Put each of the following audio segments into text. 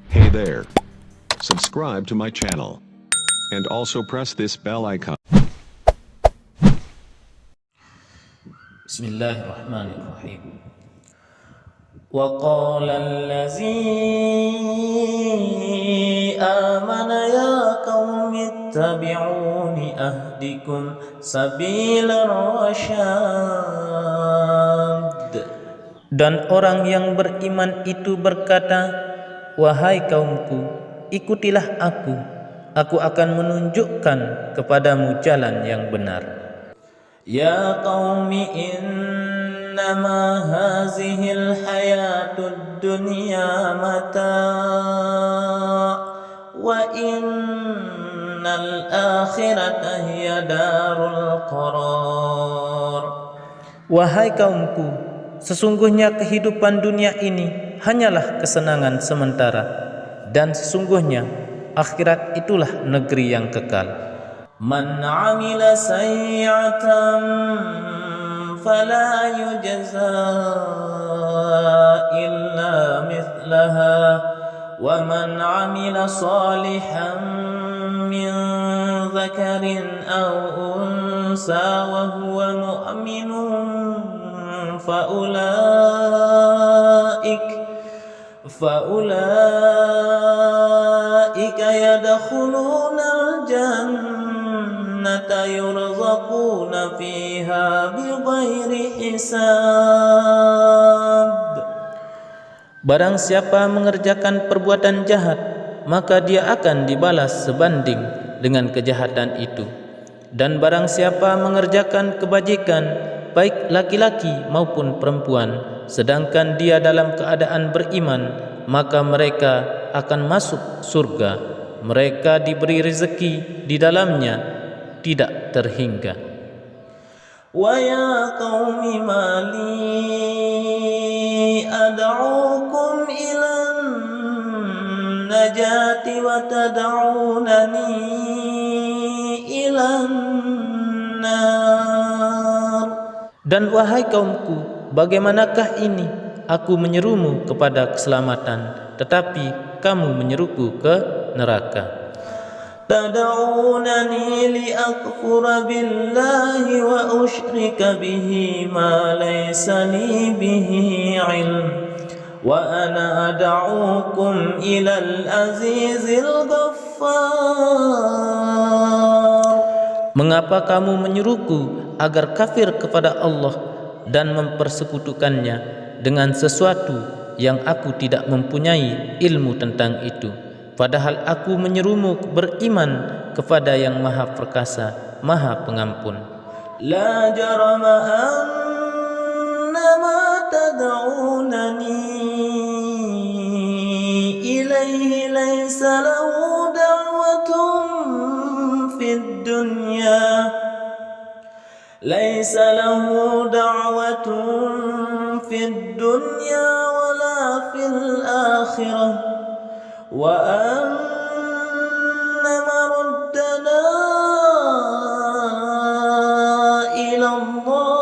Hey there. Subscribe to my channel. And also press this bell icon. Bismillahirrahmanirrahim. Wa qala allazi amana ya qaumi ittabi'uni ahdikum sabilar rasyad. Dan orang yang beriman itu berkata, wahai kaumku, ikutilah aku akan menunjukkan kepadamu jalan yang benar. Ya qaumi innama hazihil hayatud dunya mata' wa innal akhirata hiya darul qarar. Wahai kaumku, sesungguhnya kehidupan dunia ini hanyalah kesenangan sementara, dan sesungguhnya akhirat itulah negeri yang kekal. Man 'amila sayyi'atan fala yujza illa mithlaha wa man 'amila salihan min dzakarin aw unsa wa huwa mu'minun فأولئك يدخلون الجنة يرزقون فيها بغير حساب. Barang siapa mengerjakan perbuatan jahat, maka dia akan dibalas sebanding dengan kejahatan itu. Dan barang siapa mengerjakan kebajikan, baik laki-laki maupun perempuan, sedangkan dia dalam keadaan beriman, maka mereka akan masuk surga. Mereka diberi rezeki di dalamnya tidak terhingga. Wa ya qaumi mali ad'ukum ilan najati wa tad'unani ilan nar. Dan wahai kaumku, bagaimanakah ini aku menyerumu kepada keselamatan, tetapi kamu menyeruku ke neraka. Tad'unani liakfura billahi wa usyrika bihi ma laysa li bihi ilm wa ana ad'ukum ilal azizil ghaffar. Mengapa kamu menyeruku agar kafir kepada Allah dan mempersekutukannya dengan sesuatu yang aku tidak mempunyai ilmu tentang itu, padahal aku menyerumu beriman kepada yang Maha Perkasa, Maha Pengampun. La jarama annama tad'unani ilaihi laysa lahu da'watun fid dunya ليس له دعوة في الدنيا ولا في الآخرة وأن مردنا إلى الله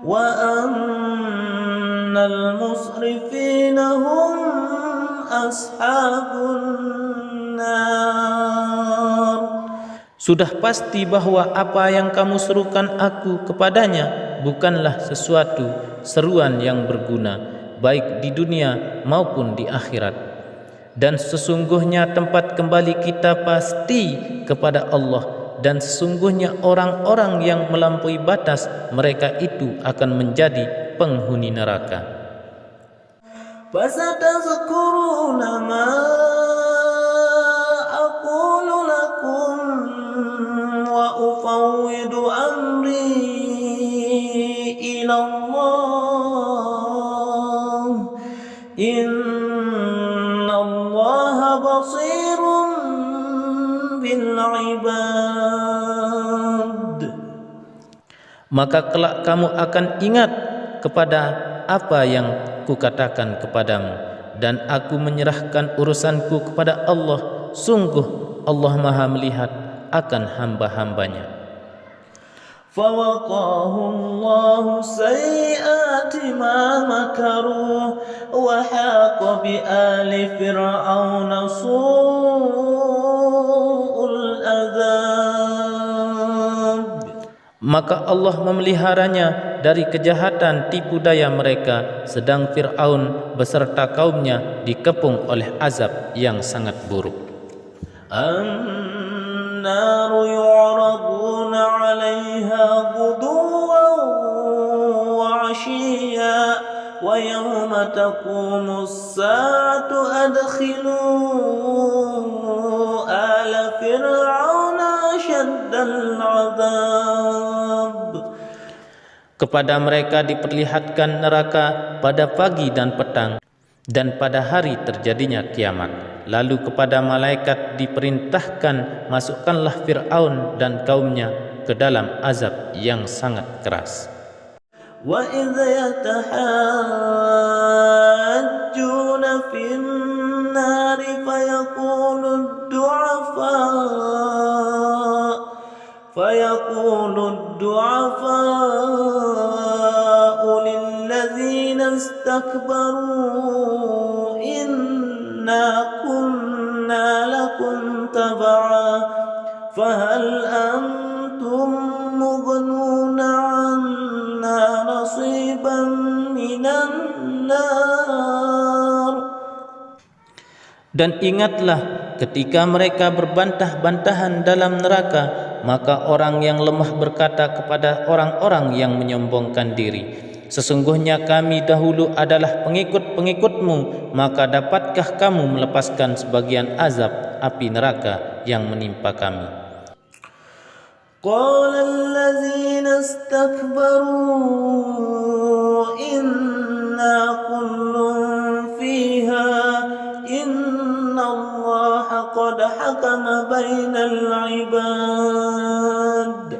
وأن المسرفين هم أصحاب النار. Sudah pasti bahwa apa yang kamu serukan aku kepadanya bukanlah sesuatu seruan yang berguna, baik di dunia maupun di akhirat. Dan sesungguhnya tempat kembali kita pasti kepada Allah, dan sesungguhnya orang-orang yang melampaui batas, mereka itu akan menjadi penghuni neraka. Fasatazkuruna ma aqulu lakum wa ufawwidu amri ila Allah inna Allaha basirun bil ibad. Maka kelak kamu akan ingat kepada apa yang kukatakan kepadamu, dan aku menyerahkan urusanku kepada Allah. Sungguh Allah Maha melihat akan hamba-hambanya. فوقاه الله سيئات ما مكروا وحاق بآل فرعون سوء العذاب. Maka Allah memeliharanya dari kejahatan tipu daya mereka, sedang Fir'aun beserta kaumnya dikepung oleh azab yang sangat buruk. النار يعرضون عليها غدوا وعشيا ويوم تقوم الساعة أدخلوا آل فرعون أشد العذاب. Kepada mereka diperlihatkan neraka pada pagi dan petang, dan pada hari terjadinya kiamat. Lalu kepada malaikat diperintahkan, masukkanlah Fir'aun dan kaumnya ke dalam azab yang sangat keras. Wa idh yatahajjuna fin nari fayaqulu ad-du'afa'u lilladzina istakbaru inna kunna lakum tab'a fahal antum mughnuna 'anna nasiban minan nar. Dan ingatlah ketika mereka berbantah-bantahan dalam neraka, maka orang yang lemah berkata kepada orang-orang yang menyombongkan diri, sesungguhnya kami dahulu adalah pengikut-pengikutmu, maka dapatkah kamu melepaskan sebagian azab api neraka yang menimpa kami? Qala allazina istakbaru inna kullun fiha innallaha qad hakama bainal ibad.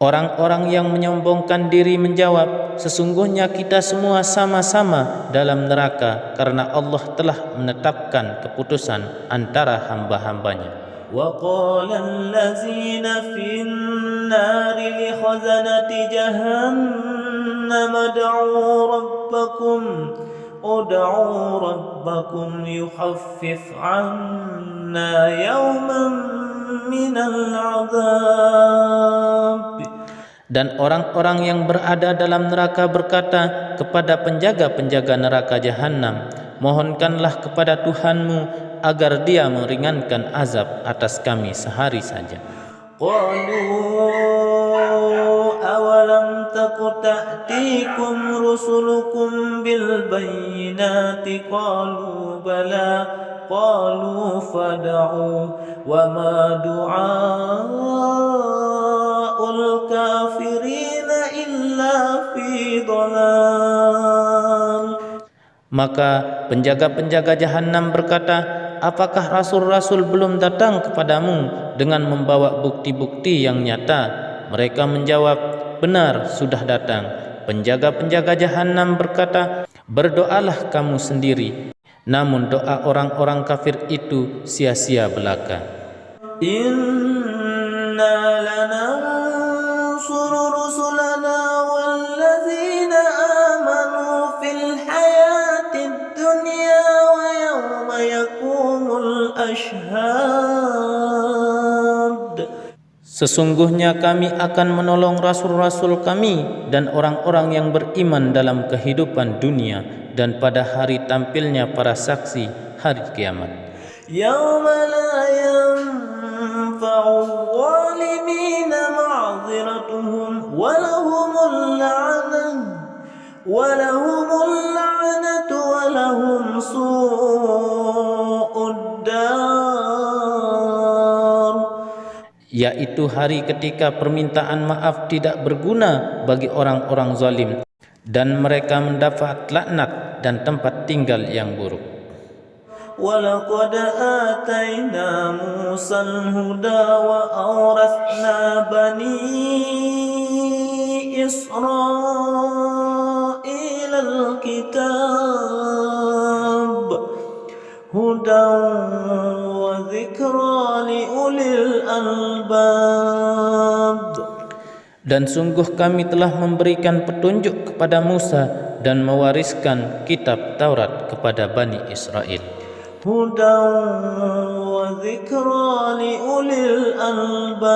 Orang-orang yang menyombongkan diri menjawab, sesungguhnya kita semua sama-sama dalam neraka karena Allah telah menetapkan keputusan antara hamba-hambanya. وَقَالَ الَّذِينَ فِي النَّارِ لِخَزَنَةِ جَهَنَّمَ ادْعُوا رَبَّكُمْ يُخَفِّفْ عَنَّا يَوْمًا مِنَ الْعَذَابِ. Dan orang-orang yang berada dalam neraka berkata kepada penjaga-penjaga neraka Jahannam, mohonkanlah kepada Tuhanmu agar dia meringankan azab atas kami sehari saja. Qalu awalam taku ta'tikum rusulukum bil bayyinati qalu bala qalu fad'u wa ma du'aul kafirina illa fi dhalal. Maka penjaga-penjaga Jahannam berkata, apakah rasul-rasul belum datang kepadamu dengan membawa bukti-bukti yang nyata? Mereka menjawab, benar, sudah datang. Penjaga-penjaga Jahannam berkata, berdoalah kamu sendiri. Namun doa orang-orang kafir itu sia-sia belaka. Inna lanansuru rusulana wallazina amanu fil hayatid dunya wa yawma yakumul ashhad. Sesungguhnya kami akan menolong rasul-rasul kami dan orang-orang yang beriman dalam kehidupan dunia dan pada hari tampilnya para saksi hari kiamat. Yauma la yanfa'u zalimina ma'ziratuhum wa lahumul la'natu wa lahum su'ud dar. Yaitu hari ketika permintaan maaf tidak berguna bagi orang-orang zalim dan mereka mendapat laknat dan tempat tinggal yang buruk. وَلَقَدْ آتَيْنَا مُوسَى الْهُدَى وَأَوْرَثْنَا بَنِي إِسْرَائِيلَ الْكِتَابَ هُدًى وَذِكْرَى لِأُولِي الْأَلْبَابِ. Dan sungguh kami telah memberikan petunjuk kepada Musa dan mewariskan kitab Taurat kepada Bani Israel. Hudan wa dzikra liulil albab,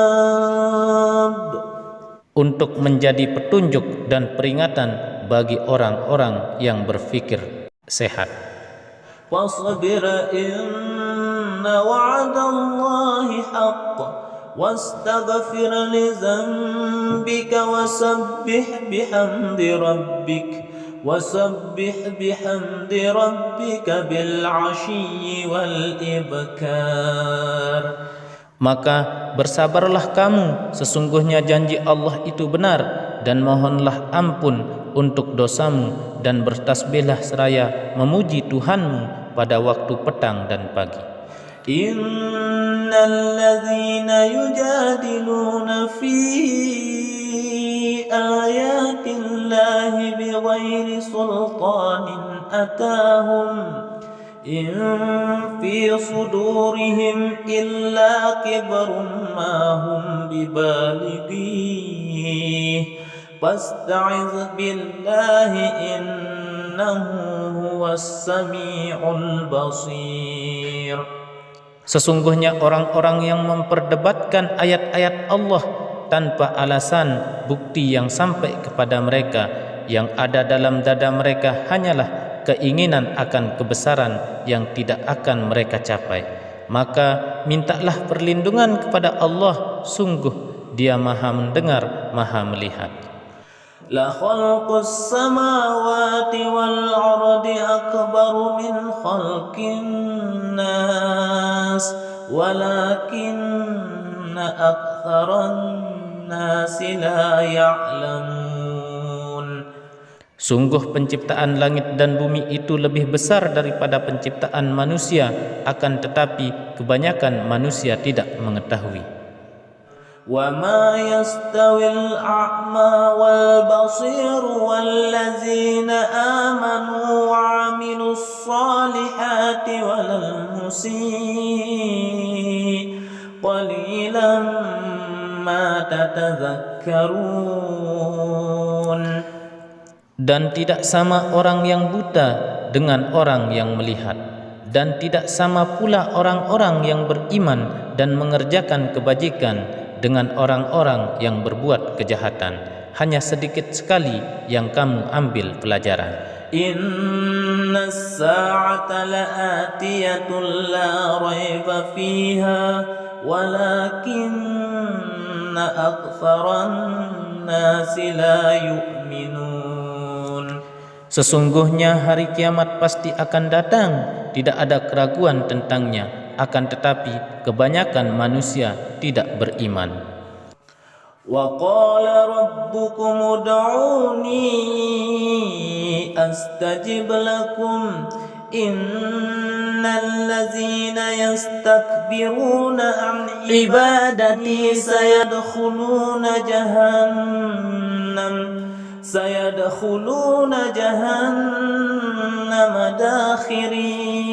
untuk menjadi petunjuk dan peringatan bagi orang-orang yang berfikir sehat. Wasbir inna wa'dallahi haqq wastaghfir li dhanbika wasabbih bihamdi rabbika bil 'ashyi wal ibkar. Maka bersabarlah kamu, sesungguhnya janji Allah itu benar, dan mohonlah ampun untuk dosamu, dan bertasbihlah seraya memuji Tuhanmu pada waktu petang dan pagi. Innal ladzina yujadiluna fi ayatillahi bighairi sultanin atahum in fi sudurihim illa kibrun ma hum bibalighi fasta'iz billahi innahu huwas sami'ul basir. Sesungguhnya orang-orang yang memperdebatkan ayat-ayat Allah tanpa alasan bukti yang sampai kepada mereka, yang ada dalam dada mereka hanyalah keinginan akan kebesaran yang tidak akan mereka capai, maka mintalah perlindungan kepada Allah, sungguh Dia Maha mendengar, Maha melihat. La khalqus samawati wal ardi akbaru min khalqin nas walakinna aktsaran nasi la ya'lamun. Sungguh penciptaan langit dan bumi itu lebih besar daripada penciptaan manusia, akan tetapi kebanyakan manusia tidak mengetahui. Wa ma yastawil a'ma wal basir wal ladzina amanu wa 'amilus salihati walal musii qalilan ma tatadhakkarun. Dan tidak sama orang yang buta dengan orang yang melihat, dan tidak sama pula orang-orang yang beriman dan mengerjakan kebajikan dengan orang-orang yang berbuat kejahatan. Hanya sedikit sekali yang kamu ambil pelajaran. Innas sa'ata la'atiyatun la raiba fiha walakinna aktsaran nasi la yu'minun. Sesungguhnya hari kiamat pasti akan datang, tidak ada keraguan tentangnya, akan tetapi kebanyakan manusia tidak beriman. Wa qala rabbukum ud'uni astajib lakum innal ladzina yastakbiruna an ibadati sayadkhuluna jahannam dakhirin.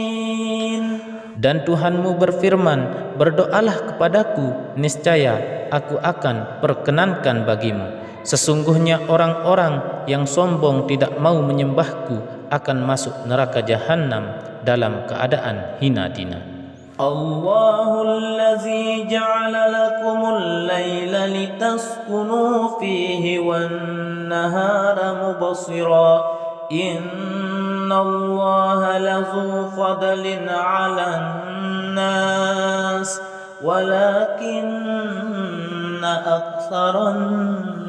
Dan Tuhanmu berfirman, berdoalah kepadaku, niscaya aku akan perkenankan bagimu. Sesungguhnya orang-orang yang sombong tidak mau menyembahku akan masuk neraka Jahannam dalam keadaan hina dina. Allahul ladzi ja'ala lakumul laila litaskunu fihi wan nahara mubsira. Innallaha lazu fadlin 'alan nas walakinna aktsaran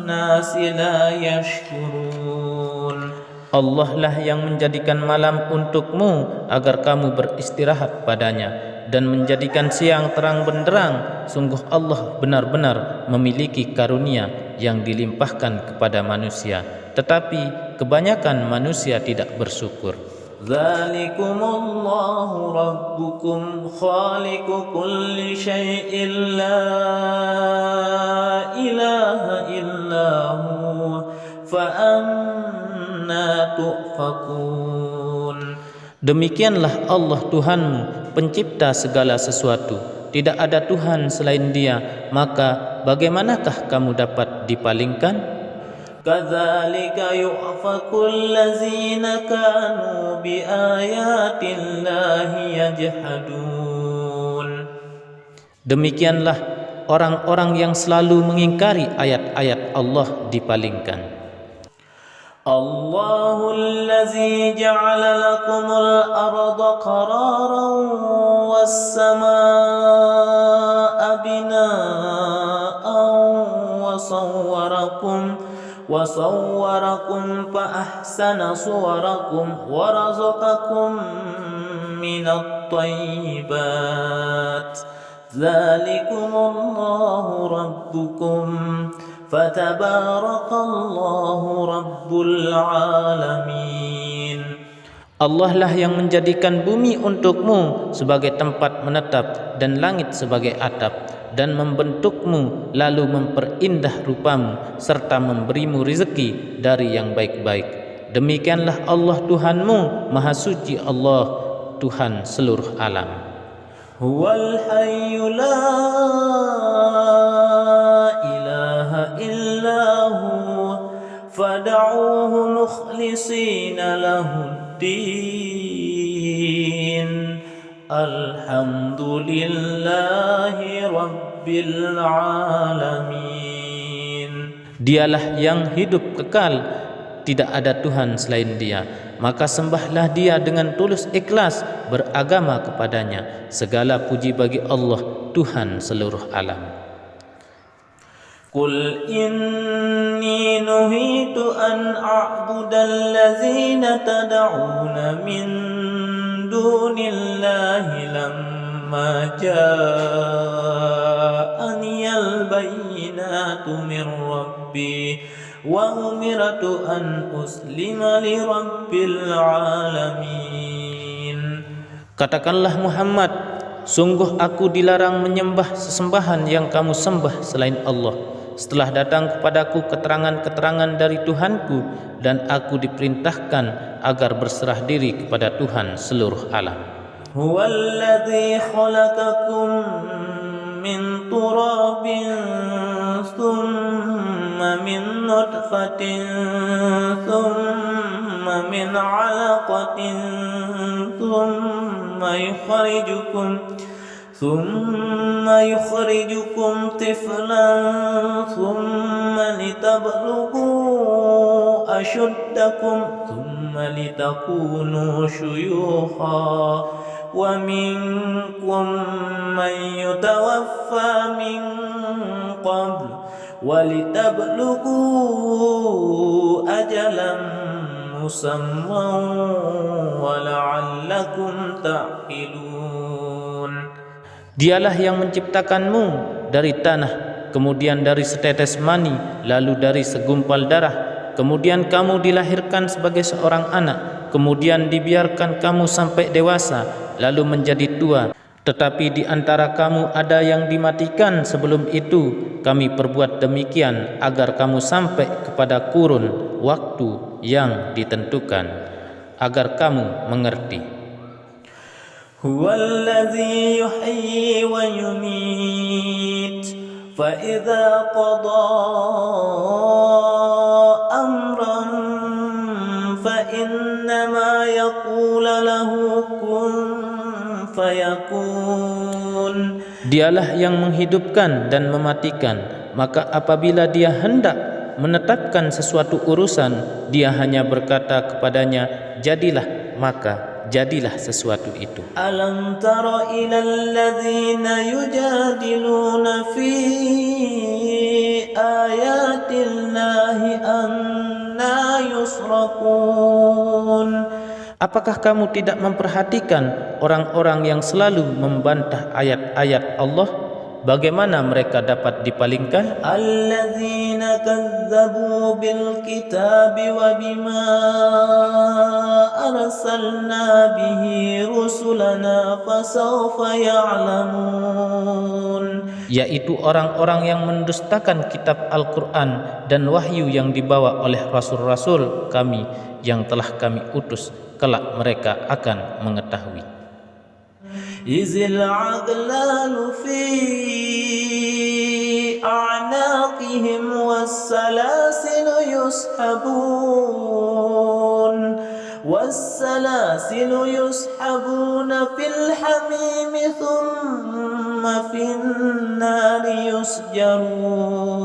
nasi la yashkurun. Allah lah yang menjadikan malam untukmu agar kamu beristirahat padanya, dan menjadikan siang terang benderang. Sungguh Allah benar-benar memiliki karunia yang dilimpahkan kepada manusia, tetapi kebanyakan manusia tidak bersyukur. Dzalikumullahu rabbukum khaliqu kulli syai'in la ilaha illahu fa anna tu'fakun. Demikianlah Allah Tuhanmu, pencipta segala sesuatu, tidak ada Tuhan selain Dia, maka bagaimanakah kamu dapat dipalingkan? كذلك يؤفك الذين كانوا بآيات الله يجحدون. Demikianlah orang-orang yang selalu mengingkari ayat-ayat Allah dipalingkan. Allahul ladzi ja'ala lakumul arda qararan was samaa'a binaa'an wa sawwarakum fa ahsana suwarakum wa razaqakum minat thayyibat. Dzalikumullahu rabbukum fatabarakallahu rabbul alamin. Allah lah yang menjadikan bumi untukmu sebagai tempat menetap dan langit sebagai atap, dan membentukmu lalu memperindah rupamu serta memberimu rezeki dari yang baik-baik. Demikianlah Allah Tuhanmu, Maha Suci Allah, Tuhan seluruh alam. Huwal hayyu la ilaha illa hu fad'uhu mukhlishina lahuddin. Alhamdulillahi rabbil alamin. Dialah yang hidup kekal, tidak ada Tuhan selain Dia. Maka sembahlah Dia dengan tulus ikhlas, beragama kepadanya. Segala puji bagi Allah, Tuhan seluruh alam. Qul inni nuhitu an a'budal ladzina tad'una min dunillahi lamma ja'aniyal bayyinatu min rabbi wa umirtu an uslima li rabbil alamin. Katakanlah Muhammad, sungguh aku dilarang menyembah sesembahan yang kamu sembah selain Allah. Setelah datang kepadaku keterangan-keterangan dari Tuhanku, dan aku diperintahkan agar berserah diri kepada Tuhan seluruh alam. Huwallazi khalaqakum min turabin thumma min nutfatin thumma min 'alaqatin thumma yukhrijukum tiflan thumma litablughu ashuddakum thumma litakunu shuyukha wa minkum man yutawaffa min qabl wa litablughu ajalan musamman wa la'allakum ta'qilun. Dialah yang menciptakanmu dari tanah, kemudian dari setetes mani, lalu dari segumpal darah, kemudian kamu dilahirkan sebagai seorang anak, kemudian dibiarkan kamu sampai dewasa, lalu menjadi tua. Tetapi di antara kamu ada yang dimatikan sebelum itu. Kami perbuat demikian agar kamu sampai kepada kurun waktu yang ditentukan, agar kamu mengerti. Huwallazi yuhyi wa yumit fa idza qada amran fa innama yaqulu lahu kun fayakun. Dialah yang menghidupkan dan mematikan, maka apabila Dia hendak menetapkan sesuatu urusan, Dia hanya berkata kepadanya, jadilah, maka jadilah sesuatu itu. Alam tara ilal ladzina yujadiluna fi ayatillahi anna yusrafun. Apakah kamu tidak memperhatikan orang-orang yang selalu membantah ayat-ayat Allah? Bagaimana mereka dapat dipalingkan? Alladzina kazzabu bil kitabi wa bima arsalna bihi rusulana fasawfa ya'lamun. Yaitu orang-orang yang mendustakan kitab Al-Quran dan wahyu yang dibawa oleh rasul-rasul kami yang telah kami utus. Kelak mereka akan mengetahui. Izil aglalu fi أعناقهم والسلاسل يسحبون في الحميم ثم في النار يسجرون.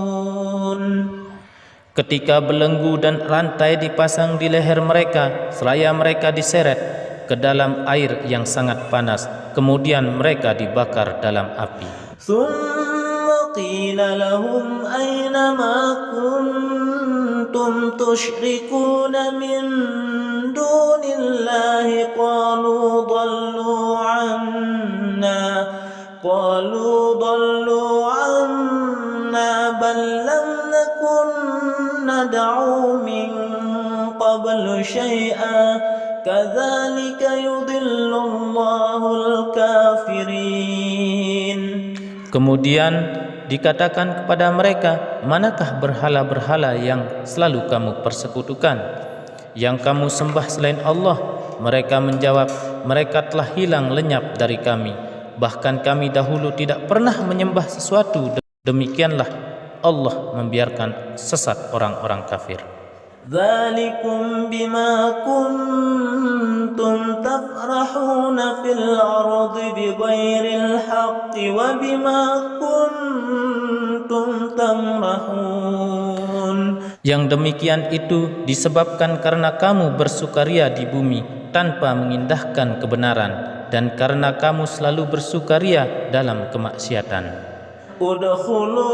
Ketika belenggu dan rantai dipasang di leher mereka, seraya mereka diseret ke dalam air yang sangat panas, kemudian mereka dibakar dalam api. ثم قيل لهم أين ما كنتم تشركون من دون الله قالوا ضلوا عنا بل لم نكن ندعو من قبل شيئا كذلك يضل الله الكافرين. Kemudian dikatakan kepada mereka, manakah berhala-berhala yang selalu kamu persekutukan, yang kamu sembah selain Allah? Mereka menjawab, mereka telah hilang lenyap dari kami, bahkan kami dahulu tidak pernah menyembah sesuatu. Demikianlah Allah membiarkan sesat orang-orang kafir. ذلكم بما كنتم تفرحون في الأرض بغير الحق وبما كنتم تمرحون. Yang demikian itu disebabkan karena kamu bersukaria di bumi tanpa mengindahkan kebenaran, dan karena kamu selalu bersukaria dalam kemaksiatan. Udkhulu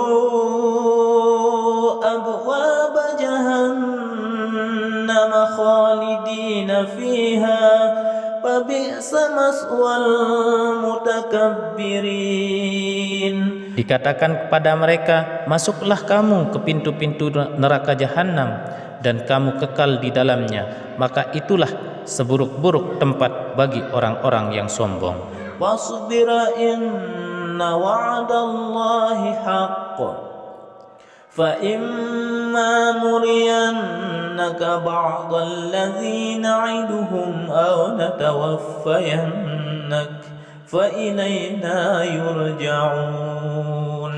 abwaba jahannam khalidina fiha fabi'sa maswal mutakabbirin. Dikatakan kepada mereka, masuklah kamu ke pintu-pintu neraka jahanam dan kamu kekal di dalamnya, maka itulah seburuk-buruk tempat bagi orang-orang yang sombong. Wasbir inna wa'dallahi haqq fa imma nuriyannaka ba'dalladzi na'iduhum aw natawaffayannak fa ilayna yurja'un.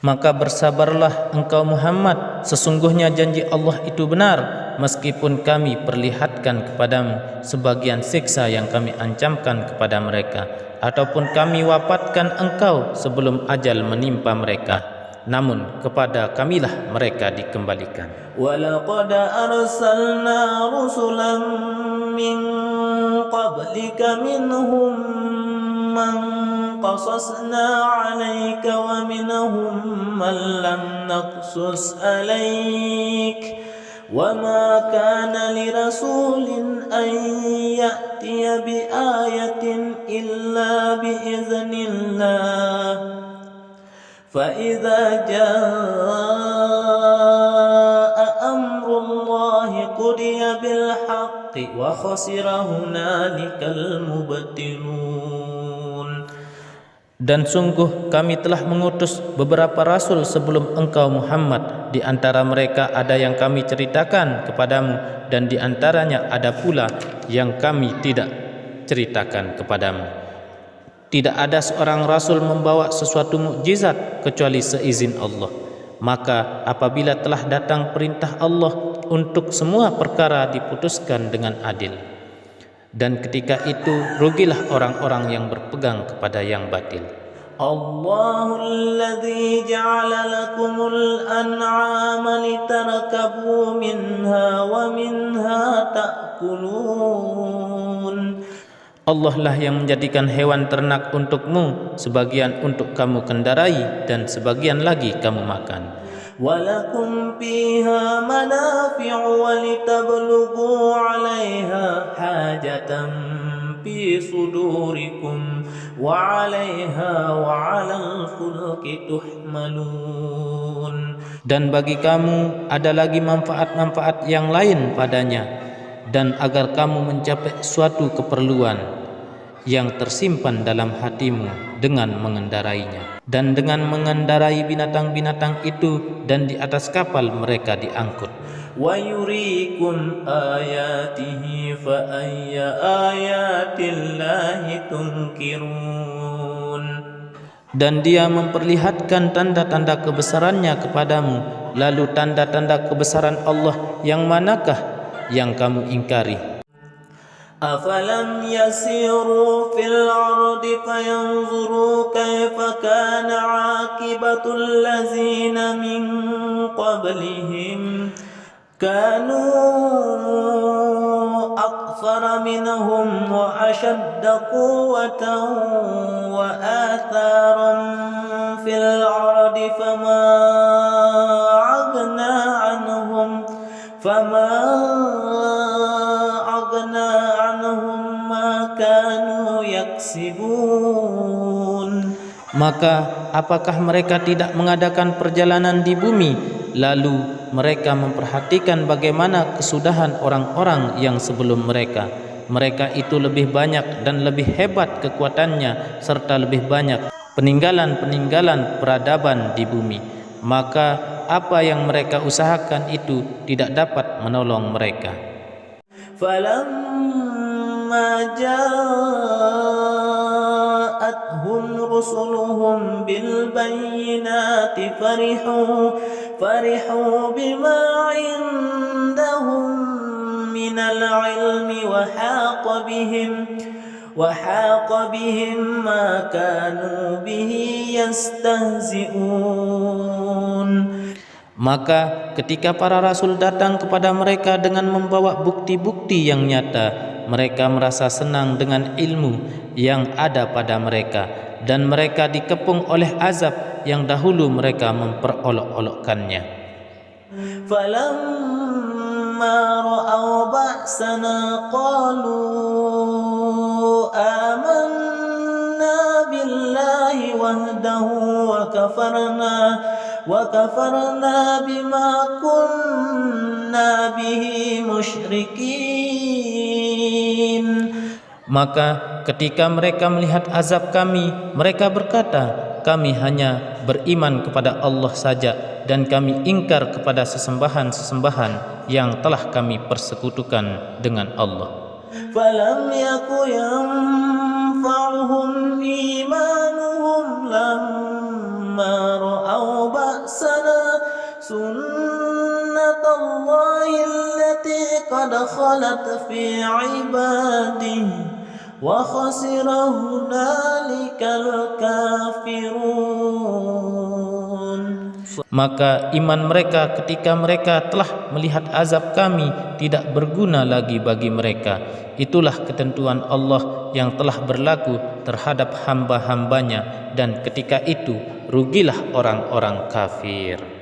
Maka bersabarlah engkau Muhammad, sesungguhnya janji Allah itu benar, meskipun kami perlihatkan kepadamu sebagian siksa yang kami ancamkan kepada mereka, ataupun kami wafatkan engkau sebelum ajal menimpa mereka, namun kepada kamilah mereka dikembalikan. Walaqad arsalna rusulan min qablika minhum man qasasna alayka wa minhum man lam naqsus alayk wa ma kana lirasulin an ya'tiya bi ayatin illa bi iznillah fa idza jaa amrullahi qudiya bil haqqi wa khasira hunalikal mubtilun. Dan sungguh kami telah mengutus beberapa rasul sebelum engkau Muhammad. Di antara mereka ada yang kami ceritakan kepadamu, dan di antaranya ada pula yang kami tidak ceritakan kepadamu. Tidak ada seorang rasul membawa sesuatu mukjizat kecuali seizin Allah. Maka apabila telah datang perintah Allah, untuk semua perkara diputuskan dengan adil. Dan ketika itu rugilah orang-orang yang berpegang kepada yang batil. Allahul ladzi ja'ala lakumul an'ama litarkabu minha wa minha ta'kulun. Allah lah yang menjadikan hewan ternak untukmu, sebagian untuk kamu kendarai dan sebagian lagi kamu makan. Walakum fiha manafi'u wa litablughu 'alaiha hajatan fi sudurikum wa 'alaiha wa 'alal fulki tuhmalun. Dan bagi kamu ada lagi manfaat-manfaat yang lain padanya, dan agar kamu mencapai suatu keperluan yang tersimpan dalam hatimu dengan mengendarainya, dan dengan mengendarai binatang-binatang itu, dan di atas kapal mereka diangkut. Wa yuriikum ayatihi fa ayya ayatillahi tunkirun. Dan dia memperlihatkan tanda-tanda kebesarannya kepadamu. Lalu tanda-tanda kebesaran Allah yang manakah yang kamu ingkari? أفلم يسيروا في الأرض فينظروا كيف كان عاقبة الذين من قبلهم كانوا أكثر منهم وأشد قوة وآثارا في الأرض فما أغنى عنهم ما كانوا يكسبون. Maka apakah mereka tidak mengadakan perjalanan di bumi, lalu mereka memperhatikan bagaimana kesudahan orang-orang yang sebelum mereka? Mereka itu lebih banyak dan lebih hebat kekuatannya, serta lebih banyak peninggalan-peninggalan peradaban di bumi. Maka apa yang mereka usahakan itu tidak dapat menolong mereka. فلما جاءتهم رسلهم بالبينات فرحوا بما عندهم من العلم وحاق بهم ما كانوا به يستهزئون. Maka ketika para rasul datang kepada mereka dengan membawa bukti-bukti yang nyata, mereka merasa senang dengan ilmu yang ada pada mereka, dan mereka dikepung oleh azab yang dahulu mereka memperolok-olokkannya. فَلَمَّا رَأَوْا بَأْسَنَا قَالُوا آمَنَّا بِاللَّهِ وَحْدَهُ وَكَفَرْنَا بِمَا كُنَّا بِهِ مُشْرِكِينَ. Maka ketika mereka melihat azab kami, mereka berkata, kami hanya beriman kepada Allah saja, dan kami ingkar kepada sesembahan-sesembahan yang telah kami persekutukan dengan Allah. فَلَمْ يَكُ يَنفَعُهُمْ إِيمَانُهُمْ لَمَّا رَأَوْا بَأْسَنَا سُنَّةَ اللَّهِ الَّتِي قَدْ خَلَتْ فِي عِبَادِهِ وَخَسِرَ هُنَالِكَ الْكَافِرُونَ. Maka iman mereka ketika mereka telah melihat azab kami tidak berguna lagi bagi mereka. Itulah ketentuan Allah yang telah berlaku terhadap hamba-hambanya, dan ketika itu rugilah orang-orang kafir.